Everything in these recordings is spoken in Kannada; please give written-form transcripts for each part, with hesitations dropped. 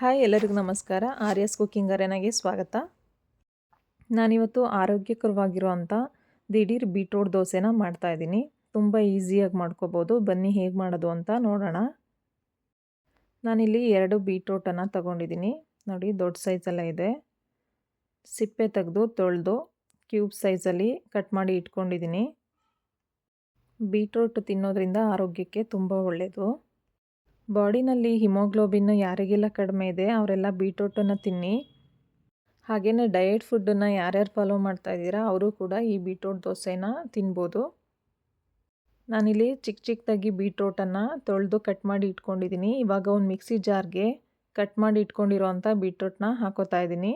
ಹಾಯ್ ಎಲ್ಲರಿಗೂ ನಮಸ್ಕಾರ. ಆರ್ಯಸ್ ಕುಕಿಂಗ್ ಅರೇನಾಗೆ ಸ್ವಾಗತ. ನಾನಿವತ್ತು ಆರೋಗ್ಯಕರವಾಗಿರುವಂಥ ದಿಢೀರ್ ಬೀಟ್ರೋಟ್ ದೋಸೆನ ಮಾಡ್ತಾಯಿದ್ದೀನಿ. ತುಂಬ ಈಸಿಯಾಗಿ ಮಾಡ್ಕೋಬೋದು. ಬನ್ನಿ ಹೇಗೆ ಮಾಡೋದು ಅಂತ ನೋಡೋಣ. ನಾನಿಲ್ಲಿ 2 ಬೀಟ್ರೋಟನ್ನು ತಗೊಂಡಿದ್ದೀನಿ. ನೋಡಿ ದೊಡ್ಡ ಸೈಜೆಲ್ಲ ಇದೆ. ಸಿಪ್ಪೆ ತೆಗೆದು ತೊಳೆದು ಕ್ಯೂಬ್ ಸೈಜಲ್ಲಿ ಕಟ್ ಮಾಡಿ ಇಟ್ಕೊಂಡಿದ್ದೀನಿ. ಬೀಟ್ರೋಟ್ ತಿನ್ನೋದ್ರಿಂದ ಆರೋಗ್ಯಕ್ಕೆ ತುಂಬ ಒಳ್ಳೆಯದು. ಬಾಡಿನಲ್ಲಿ ಹಿಮೋಗ್ಲೋಬಿನ್ ಯಾರಿಗೆಲ್ಲ ಕಡಿಮೆ ಇದೆ ಅವರೆಲ್ಲ ಬೀಟ್ರೋಟನ್ನು ತಿನ್ನಿ. ಹಾಗೆಯೇ ಡಯಟ್ ಫುಡ್ಡನ್ನು ಯಾರ್ಯಾರು ಫಾಲೋ ಮಾಡ್ತಾಯಿದ್ದೀರಾ ಅವರು ಕೂಡ ಈ ಬೀಟ್ರೋಟ್ ದೋಸೆನ ತಿನ್ಬೋದು. ನಾನಿಲ್ಲಿ ಚಿಕ್ಕದಾಗಿ ಬೀಟ್ರೋಟನ್ನು ತೊಳೆದು ಕಟ್ ಮಾಡಿ ಇಟ್ಕೊಂಡಿದ್ದೀನಿ. ಇವಾಗ ಒಂದು ಮಿಕ್ಸಿ ಜಾರ್ಗೆ ಕಟ್ ಮಾಡಿ ಇಟ್ಕೊಂಡಿರೋವಂಥ ಬೀಟ್ರೋಟ್ನ ಹಾಕೋತಾ ಇದ್ದೀನಿ.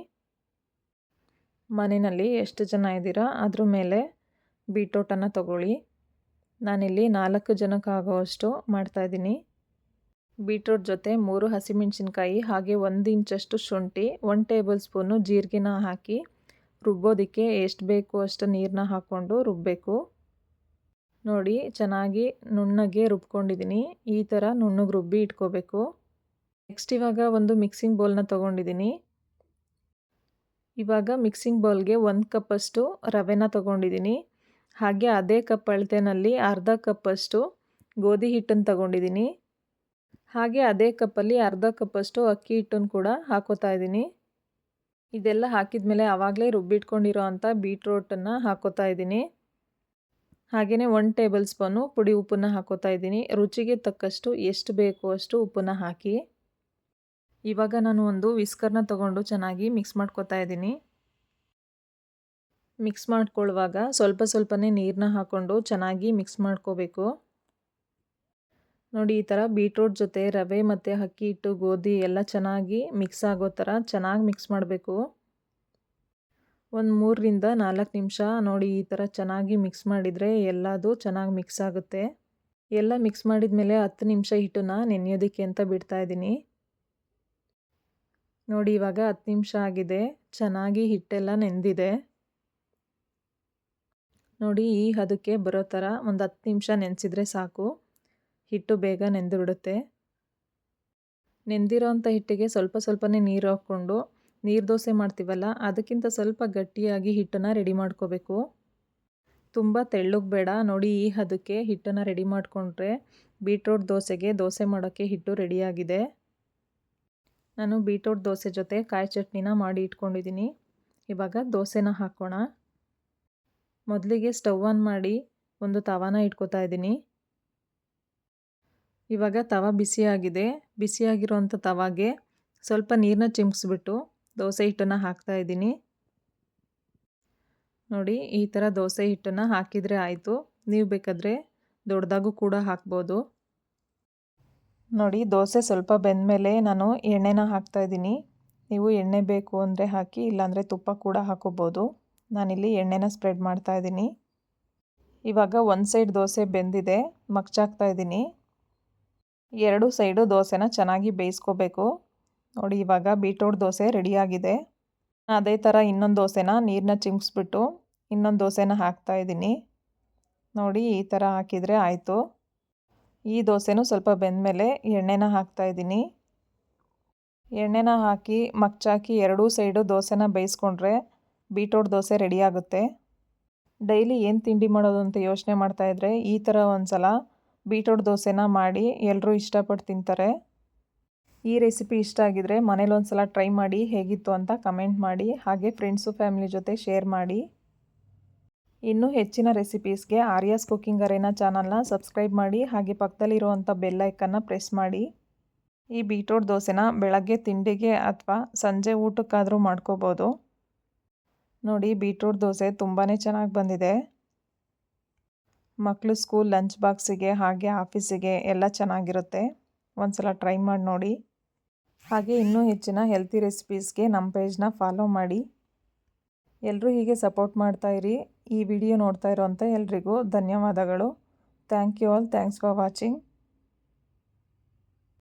ಮನೆಯಲ್ಲಿ ಎಷ್ಟು ಜನ ಇದ್ದೀರಾ ಅದ್ರ ಮೇಲೆ ಬೀಟ್ರೋಟನ್ನು ತಗೊಳ್ಳಿ. ನಾನಿಲ್ಲಿ 4 ಜನಕ್ಕಾಗೋವಷ್ಟು ಮಾಡ್ತಾಯಿದ್ದೀನಿ. ಬೀಟ್ರೋಟ್ ಜೊತೆ 3 ಹಸಿಮೆಣಸಿನ್ಕಾಯಿ ಹಾಗೆ 1 ಇಂಚಷ್ಟು ಶುಂಠಿ, 1 ಟೇಬಲ್ ಸ್ಪೂನು ಜೀರಿಗೆನ ಹಾಕಿ ರುಬ್ಬೋದಕ್ಕೆ ಎಷ್ಟು ಬೇಕು ಅಷ್ಟು ನೀರನ್ನ ಹಾಕ್ಕೊಂಡು ರುಬ್ಬಬೇಕು. ನೋಡಿ ಚೆನ್ನಾಗಿ ನುಣ್ಣಗೆ ರುಬ್ಕೊಂಡಿದ್ದೀನಿ. ಈ ಥರ ನುಣ್ಣಗೆ ರುಬ್ಬಿ ಇಟ್ಕೋಬೇಕು. ನೆಕ್ಸ್ಟ್ ಇವಾಗ ಒಂದು ಮಿಕ್ಸಿಂಗ್ ಬೌಲ್ನ ತೊಗೊಂಡಿದ್ದೀನಿ. ಇವಾಗ ಮಿಕ್ಸಿಂಗ್ ಬೌಲ್ಗೆ 1 ಕಪ್ಪಷ್ಟು ರವೆನ ತೊಗೊಂಡಿದ್ದೀನಿ. ಹಾಗೆ ಅದೇ ಕಪ್ ಅಳತೆನಲ್ಲಿ ಅರ್ಧ ಕಪ್ಪಷ್ಟು ಗೋಧಿ ಹಿಟ್ಟನ್ನು ತೊಗೊಂಡಿದ್ದೀನಿ. ಹಾಗೆ ಅದೇ ಕಪ್ಪಲ್ಲಿ ಅರ್ಧ ಕಪ್ಪಷ್ಟು ಅಕ್ಕಿ ಹಿಟ್ಟನ್ನು ಕೂಡ ಹಾಕೋತಾ ಇದ್ದೀನಿ. ಇದೆಲ್ಲ ಹಾಕಿದ್ಮೇಲೆ ಆವಾಗಲೇ ರುಬ್ಬಿಟ್ಕೊಂಡಿರೋ ಅಂಥ ಬೀಟ್ರೋಟನ್ನು ಹಾಕೋತಾ ಇದ್ದೀನಿ. ಹಾಗೆಯೇ 1 ಟೇಬಲ್ ಸ್ಪೂನು ಪುಡಿ ಉಪ್ಪನ್ನು ಹಾಕೋತಾ ಇದ್ದೀನಿ. ರುಚಿಗೆ ತಕ್ಕಷ್ಟು ಎಷ್ಟು ಬೇಕು ಅಷ್ಟು ಉಪ್ಪನ್ನು ಹಾಕಿ. ಇವಾಗ ನಾನು ಒಂದು ವಿಸ್ಕರ್ನ ತೊಗೊಂಡು ಚೆನ್ನಾಗಿ ಮಿಕ್ಸ್ ಮಾಡ್ಕೋತಾ ಇದ್ದೀನಿ. ಮಿಕ್ಸ್ ಮಾಡ್ಕೊಳ್ಳುವಾಗ ಸ್ವಲ್ಪನೇ ನೀರನ್ನ ಹಾಕ್ಕೊಂಡು ಚೆನ್ನಾಗಿ ಮಿಕ್ಸ್ ಮಾಡ್ಕೋಬೇಕು. ನೋಡಿ ಈ ಥರ ಬೀಟ್ರೋಟ್ ಜೊತೆ ರವೆ ಮತ್ತು ಅಕ್ಕಿ ಹಿಟ್ಟು ಗೋಧಿ ಎಲ್ಲ ಚೆನ್ನಾಗಿ ಮಿಕ್ಸ್ ಆಗೋ ಥರ ಚೆನ್ನಾಗಿ ಮಿಕ್ಸ್ ಮಾಡಬೇಕು. ಒಂದು 3 ರಿಂದ 4 ನಿಮಿಷ ನೋಡಿ ಈ ಥರ ಚೆನ್ನಾಗಿ ಮಿಕ್ಸ್ ಮಾಡಿದರೆ ಎಲ್ಲದು ಚೆನ್ನಾಗಿ ಮಿಕ್ಸ್ ಆಗುತ್ತೆ. ಎಲ್ಲ ಮಿಕ್ಸ್ ಮಾಡಿದ ಮೇಲೆ 10 ನಿಮಿಷ ಹಿಟ್ಟನ್ನು ನೆನೆಯೋದಕ್ಕೆ ಅಂತ ಬಿಡ್ತಾ ಇದ್ದೀನಿ. ನೋಡಿ ಇವಾಗ 10 ನಿಮಿಷ ಆಗಿದೆ. ಚೆನ್ನಾಗಿ ಹಿಟ್ಟೆಲ್ಲ ನೆಂದಿದೆ. ನೋಡಿ ಈ ಹದಕ್ಕೆ ಬರೋ ಥರ ಒಂದು 10 ನಿಮಿಷ ನೆನೆಸಿದ್ರೆ ಸಾಕು. ಹಿಟ್ಟು ಬೇಗ ನೆಂದು ಬಿಡುತ್ತೆ. ನೆಂದಿರೋ ಅಂಥ ಹಿಟ್ಟಿಗೆ ಸ್ವಲ್ಪನೇ ನೀರು ಹಾಕ್ಕೊಂಡು ನೀರು ದೋಸೆ ಮಾಡ್ತೀವಲ್ಲ ಅದಕ್ಕಿಂತ ಸ್ವಲ್ಪ ಗಟ್ಟಿಯಾಗಿ ಹಿಟ್ಟನ್ನು ರೆಡಿ ಮಾಡ್ಕೋಬೇಕು. ತುಂಬ ತೆಳ್ಳಗೆ ಬೇಡ. ನೋಡಿ ಈ ಹದಕ್ಕೆ ಹಿಟ್ಟನ್ನು ರೆಡಿ ಮಾಡಿಕೊಂಡ್ರೆ ಬೀಟ್ರೋಟ್ ದೋಸೆಗೆ ದೋಸೆ ಮಾಡೋಕ್ಕೆ ಹಿಟ್ಟು ರೆಡಿಯಾಗಿದೆ. ನಾನು ಬೀಟ್ರೋಟ್ ದೋಸೆ ಜೊತೆ ಕಾಯಿ ಚಟ್ನಿನ ಮಾಡಿ ಇಟ್ಕೊಂಡಿದ್ದೀನಿ. ಇವಾಗ ದೋಸೆನ ಹಾಕೋಣ. ಮೊದಲಿಗೆ ಸ್ಟವ್ ಆನ್ ಮಾಡಿ ಒಂದು ತವಾನ ಇಟ್ಕೋತಾ ಇದ್ದೀನಿ. ಇವಾಗ ತವ ಬಿಸಿಯಾಗಿದೆ. ಬಿಸಿಯಾಗಿರೋಂಥ ತವಾಗೆ ಸ್ವಲ್ಪ ನೀರನ್ನ ಚಿಮ್ಮಿಸ್ಬಿಟ್ಟು ದೋಸೆ ಹಿಟ್ಟನ್ನು ಹಾಕ್ತಾ ಇದ್ದೀನಿ. ನೋಡಿ ಈ ಥರ ದೋಸೆ ಹಿಟ್ಟನ್ನು ಹಾಕಿದರೆ ಆಯಿತು. ನೀವು ಬೇಕಾದರೆ ದೊಡ್ಡದಾಗೂ ಕೂಡ ಹಾಕ್ಬೋದು. ನೋಡಿ ದೋಸೆ ಸ್ವಲ್ಪ ಬೆಂದಮೇಲೆ ನಾನು ಎಣ್ಣೆನ ಹಾಕ್ತಾ ಇದ್ದೀನಿ. ನೀವು ಎಣ್ಣೆ ಬೇಕು ಅಂದರೆ ಹಾಕಿ, ಇಲ್ಲಾಂದರೆ ತುಪ್ಪ ಕೂಡ ಹಾಕೋಬೋದು. ನಾನಿಲ್ಲಿ ಎಣ್ಣೆನ ಸ್ಪ್ರೆಡ್ ಮಾಡ್ತಾ ಇದ್ದೀನಿ. ಇವಾಗ ಒಂದು ಸೈಡ್ ದೋಸೆ ಬೆಂದಿದೆ, ಮಗ್ಚಾಕ್ತಾ ಇದ್ದೀನಿ. 2 ಸೈಡು ದೋಸೆನ ಚೆನ್ನಾಗಿ ಬೇಯಿಸ್ಕೋಬೇಕು. ನೋಡಿ ಇವಾಗ ಬೀಟ್ರೋಟ್ ದೋಸೆ ರೆಡಿಯಾಗಿದೆ. ಅದೇ ಥರ ಇನ್ನೊಂದು ದೋಸೆನ ನೀರನ್ನ ಚಿಮ್ಮಿಸ್ಬಿಟ್ಟು ಇನ್ನೊಂದು ದೋಸೆನ ಹಾಕ್ತಾ ಇದ್ದೀನಿ. ನೋಡಿ ಈ ಥರ ಹಾಕಿದರೆ ಆಯಿತು. ಈ ದೋಸೆನೂ ಸ್ವಲ್ಪ ಬೆಂದಮೇಲೆ ಎಣ್ಣೆನ ಹಾಕ್ತಾ ಇದ್ದೀನಿ. ಎಣ್ಣೆನ ಹಾಕಿ ಮಗ್ಚಾಕಿ 2 ಸೈಡು ದೋಸೆನ ಬೇಯಿಸ್ಕೊಂಡ್ರೆ ಬೀಟ್ರೋಟ್ ದೋಸೆ ರೆಡಿಯಾಗುತ್ತೆ. ಡೈಲಿ ಏನು ತಿಂಡಿ ಮಾಡೋದು ಅಂತ ಯೋಚನೆ ಮಾಡ್ತಾಯಿದ್ರೆ ಈ ಥರ ಒಂದು ಸಲ ಬೀಟ್ರೋಟ್ ದೋಸೆನ ಮಾಡಿ ಎಲ್ಲರೂ ಇಷ್ಟಪಟ್ಟು ತಿಂತಾರೆ. ಈ ರೆಸಿಪಿ ಇಷ್ಟ ಆಗಿದರೆ ಮನೇಲಿ ಒಂದು ಸಲ ಟ್ರೈ ಮಾಡಿ ಹೇಗಿತ್ತು ಅಂತ ಕಮೆಂಟ್ ಮಾಡಿ. ಹಾಗೆ ಫ್ರೆಂಡ್ಸು ಫ್ಯಾಮಿಲಿ ಜೊತೆ ಶೇರ್ ಮಾಡಿ. ಇನ್ನೂ ಹೆಚ್ಚಿನ ರೆಸಿಪೀಸ್ಗೆ ಆರ್ಯಾಸ್ ಕುಕಿಂಗ್ ಅರೇನಾ ಚಾನಲ್ನ ಸಬ್ಸ್ಕ್ರೈಬ್ ಮಾಡಿ. ಹಾಗೆ ಪಕ್ಕದಲ್ಲಿರುವಂಥ ಬೆಲ್ ಐಕನ್ನ ಪ್ರೆಸ್ ಮಾಡಿ. ಈ ಬೀಟ್ರೋಟ್ ದೋಸೆನ ಬೆಳಗ್ಗೆ ತಿಂಡಿಗೆ ಅಥವಾ ಸಂಜೆ ಊಟಕ್ಕಾದರೂ ಮಾಡ್ಕೋಬೋದು. ನೋಡಿ ಬೀಟ್ರೋಟ್ ದೋಸೆ ತುಂಬಾ ಚೆನ್ನಾಗಿ ಬಂದಿದೆ. ಮಕ್ಕಳು ಸ್ಕೂಲ್ ಲಂಚ್ ಬಾಕ್ಸಿಗೆ ಹಾಗೆ ಆಫೀಸಿಗೆ ಎಲ್ಲ ಚೆನ್ನಾಗಿರುತ್ತೆ. ಒಂದು ಸಲ ಟ್ರೈ ಮಾಡಿ ನೋಡಿ. ಹಾಗೆ ಇನ್ನೂ ಹೆಚ್ಚಿನ ಹೆಲ್ತಿ ರೆಸಿಪೀಸ್ಗೆ ನಮ್ಮ ಪೇಜ್ನ ಫಾಲೋ ಮಾಡಿ. ಎಲ್ಲರೂ ಹೀಗೆ ಸಪೋರ್ಟ್ ಮಾಡ್ತಾಯಿರಿ. ಈ ವಿಡಿಯೋ ನೋಡ್ತಾ ಇರೋಂಥ ಎಲ್ರಿಗೂ ಧನ್ಯವಾದಗಳು. Thank you all. Thanks for watching.